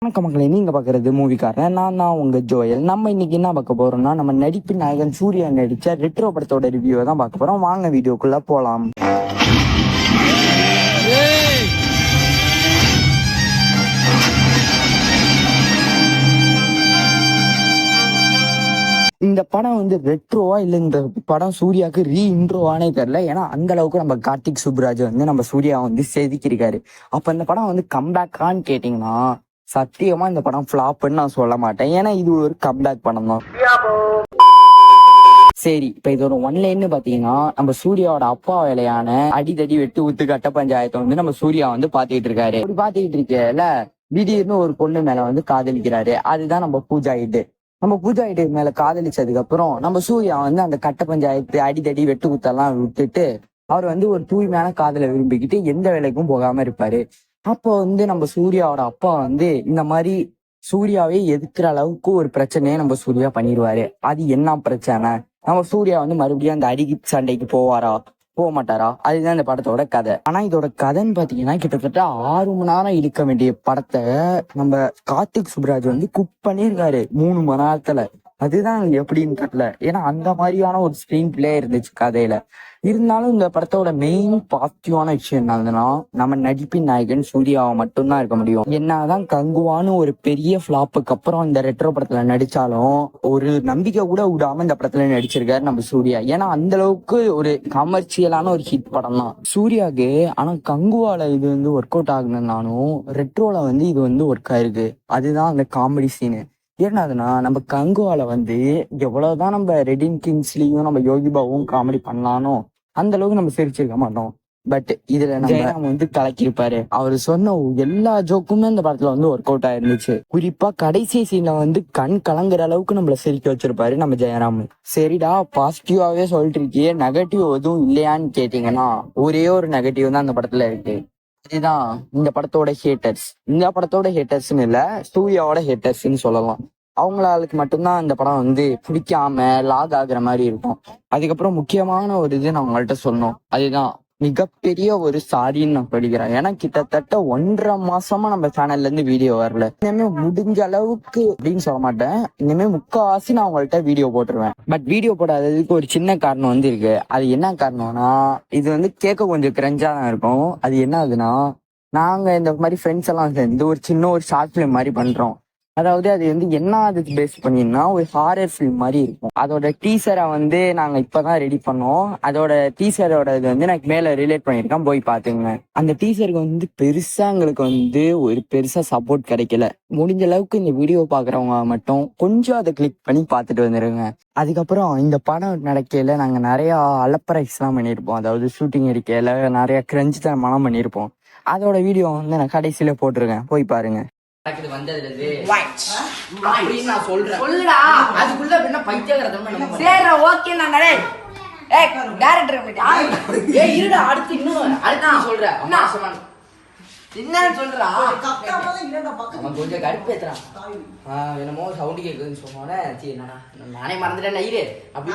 வணக்கம் மக்களே, நீங்க பாக்குறது மூவிக்காரன். நான் உங்க ஜோயல். நம்ம இன்னைக்கு என்ன பார்க்க போறோம்னா, நம்ம நடிப்பின் நாயகன் சூர்யா நடிச்ச ரெட்ரோ படத்தோட ரிவ்யூவை தான் பார்க்க போறோம். வாங்க வீடியோக்குள்ள போலாம். இந்த படம் வந்து ரெட்ரோவா இல்ல இந்த படம் சூர்யாவுக்கு இன்ட்ரோவானே தெரியல. ஏன்னா அந்த அளவுக்கு நம்ம கார்த்திக் சுப்ராஜ் வந்து நம்ம சூர்யா வந்து செதுக்கியிருக்காரு. அப்ப இந்த படம் வந்து கம்பேக்கான்னு கேட்டீங்கன்னா சத்தியமா இந்த படம் ஃபிளாப்னு நான் சொல்ல மாட்டேன். ஏன்னா இது ஒரு கம்பேக் படம் தான். சரி, இப்ப இதோட ஒன்லைன்னு பாத்தீங்கன்னா, நம்ம சூர்யாவோட அப்பா வேலையான அடிதடி வெட்டு ஊத்து கட்ட பஞ்சாயத்தை வந்து நம்ம சூர்யா வந்து பாத்துக்கிட்டு இருக்காரு. அப்படி பாத்துக்கிட்டு இருக்கல திடீர்னு ஒரு பொண்ணு மேல வந்து காதலிக்கிறாரு. அதுதான் நம்ம பூஜா ஹிட். நம்ம பூஜா ஹிட் மேல காதலிச்சதுக்கு அப்புறம் நம்ம சூர்யா வந்து அந்த கட்ட பஞ்சாயத்து அடிதடி வெட்டு குத்தெல்லாம் விட்டுட்டு அவர் வந்து ஒரு தூய்மையான காதலை விரும்பிக்கிட்டு எந்த வேலைக்கும் போகாம இருப்பாரு. அப்போ வந்து நம்ம சூர்யாவோட அப்பா வந்து இந்த மாதிரி சூர்யாவே எதிர்க்கிற அளவுக்கு ஒரு பிரச்சனையை நம்ம சூர்யா பண்ணிடுவாரு. அது என்ன பிரச்சனை? நம்ம சூர்யா வந்து மறுபடியும் அந்த அடிக்கு சண்டைக்கு போவாரா, போக மாட்டாரா? அதுதான் இந்த படத்தோட கதை. ஆனா இதோட கதைன்னு பாத்தீங்கன்னா கிட்டத்தட்ட 6 மணி நேரம் இழுக்க வேண்டிய படத்தை நம்ம கார்த்திக் சுப்ராஜ் வந்து குக் பண்ணியிருக்காரு 3 மணி நேரத்துல. அதுதான் எப்படின்னு தெரியல. ஏன்னா அந்த மாதிரியான ஒரு ஸ்கிரீன் பிளே இருந்துச்சு கதையில. இருந்தாலும் இந்த படத்தோட மெயின் பாசிட்டிவான விஷயம் என்னதுன்னா, நம்ம நடிப்பின் நாயகன் சூர்யாவை மட்டும்தான் இருக்க முடியும். என்னதான் கங்குவான்னு ஒரு பெரிய ஃபிளாப்புக்கு அப்புறம் இந்த ரெட்ரோ படத்துல நடிச்சாலும் ஒரு நம்பிக்கை கூட விடாம இந்த படத்துல நடிச்சிருக்காரு நம்ம சூர்யா. ஏன்னா அந்த அளவுக்கு ஒரு கமர்ஷியலான ஒரு ஹிட் படம் தான் சூர்யாவுக்கு. ஆனா கங்குவால இது வந்து ஒர்க் அவுட் ஆகுனாலும் ரெட்ரோல வந்து இது வந்து ஒர்க் ஆயிருக்கு. அதுதான் அந்த காமெடி சீனு. ஏன்னாதுன்னா நம்ம கங்குவால வந்து எவ்வளவுதான் நம்ம ரெடின் கிங்ஸ்லயும் நம்ம யோகி பாபுவும் காமெடி பண்ணலானோ அந்த அளவுக்கு நம்ம சிரிச்சிருக்க மாட்டோம். பட் இதுல நம்ம வந்து கலக்கிருப்பாரு. அவரு சொன்ன எல்லா ஜோக்குமே இந்த படத்துல வந்து ஒர்க் அவுட் ஆயிருந்துச்சு. குறிப்பா கடைசி சீன்ல வந்து கண் கலங்குற அளவுக்கு நம்மள சிரிக்க வச்சிருப்பாரு நம்ம ஜெயராம். சரிடா, பாசிட்டிவாவே சொல்லிட்டு இருக்கியே, நெகட்டிவ் எதுவும் இல்லையான்னு கேட்டீங்கன்னா ஒரே ஒரு நெகட்டிவ் தான் அந்த படத்துல இருக்கு. இதுதான் இந்த படத்தோட ஹேட்டர்ஸ். இந்த படத்தோட ஹேட்டர்ஸ்ன்னு இல்ல, சூர்யாவோட ஹேட்டர்ஸ்ன்னு சொல்லலாம். அவங்களுக்கு மட்டும்தான் இந்த படம் வந்து பிடிக்காம லாக் ஆகுற மாதிரி இருக்கும். அதுக்கப்புறம் முக்கியமான ஒரு இது நான் உங்கள்கிட்ட சொன்னோம். அதுதான் மிகப்பெரிய ஒரு சாரின்னு நான் படிக்கிறேன். ஏன்னா கிட்டத்தட்ட 1.5 மாசமா நம்ம சேனல்ல இருந்து வீடியோ வரல. இனிமே முடிஞ்ச அளவுக்கு அப்படின்னு சொல்ல மாட்டேன், இனிமே முக்காவாசி நான் உங்கள்கிட்ட வீடியோ போட்டுருவேன். பட் வீடியோ போடாததுக்கு ஒரு சின்ன காரணம் வந்து இருக்கு. அது என்ன காரணம்னா, இது வந்து கேட்க கொஞ்சம் கிரஞ்சா தான் இருக்கும். அது என்ன ஆகுதுன்னா, நாங்க இந்த மாதிரி ஃப்ரெண்ட்ஸ் எல்லாம் சேர்ந்து ஒரு சின்ன ஒரு ஷார்ட் பிலிம் மாதிரி பண்றோம். அதாவது அது வந்து என்ன அதுக்கு பேஸ் பண்ணினா ஒரு ஹாரர் ஃபிலிம் மாதிரி இருக்கும். அதோட டீசரை வந்து நாங்க இப்பதான் ரெடி பண்ணோம். அதோட டீசரோட இது வந்து எனக்கு மேல ரிலேட் பண்ணிருக்கேன், போய் பாத்துங்க. அந்த டீசருக்கு வந்து பெருசா எங்களுக்கு வந்து ஒரு பெருசா சப்போர்ட் கிடைக்கல. முடிஞ்ச அளவுக்கு இந்த வீடியோ பாக்குறவங்க மட்டும் கொஞ்சம் அதை கிளிக் பண்ணி பாத்துட்டு வந்துருங்க. அதுக்கப்புறம் இந்த படம் நடக்கையில நாங்க நிறைய அலப்பறைஸ் எல்லாம் பண்ணியிருப்போம். அதாவது ஷூட்டிங் எடுக்கையில நிறைய கிரஞ்சுத்தனமெல்லாம் பண்ணியிருப்போம். அதோட வீடியோ வந்து நான் கடைசியில போட்டிருக்கேன், போய் பாருங்க. வந்ததுல இருந்து அப்படின்னு நான் சொல்றேன். சொல்லுடா, அதுக்குள்ள என்ன பைத்தியக்காரத்தனம். சரி, ஓகே, நான் டைரக்டர் இருடா, அடுத்து இன்னும் அடுத்து நான் சொல்றேன். என்னன்னு சொல்றா, அவன் கொஞ்சம் கடுப்பேத்துறான். என்னமோ சவுண்டு கேக்குதுன்னு சொன்னோன்னே சரி நானே மறந்துட்டேன் இரு அப்படி.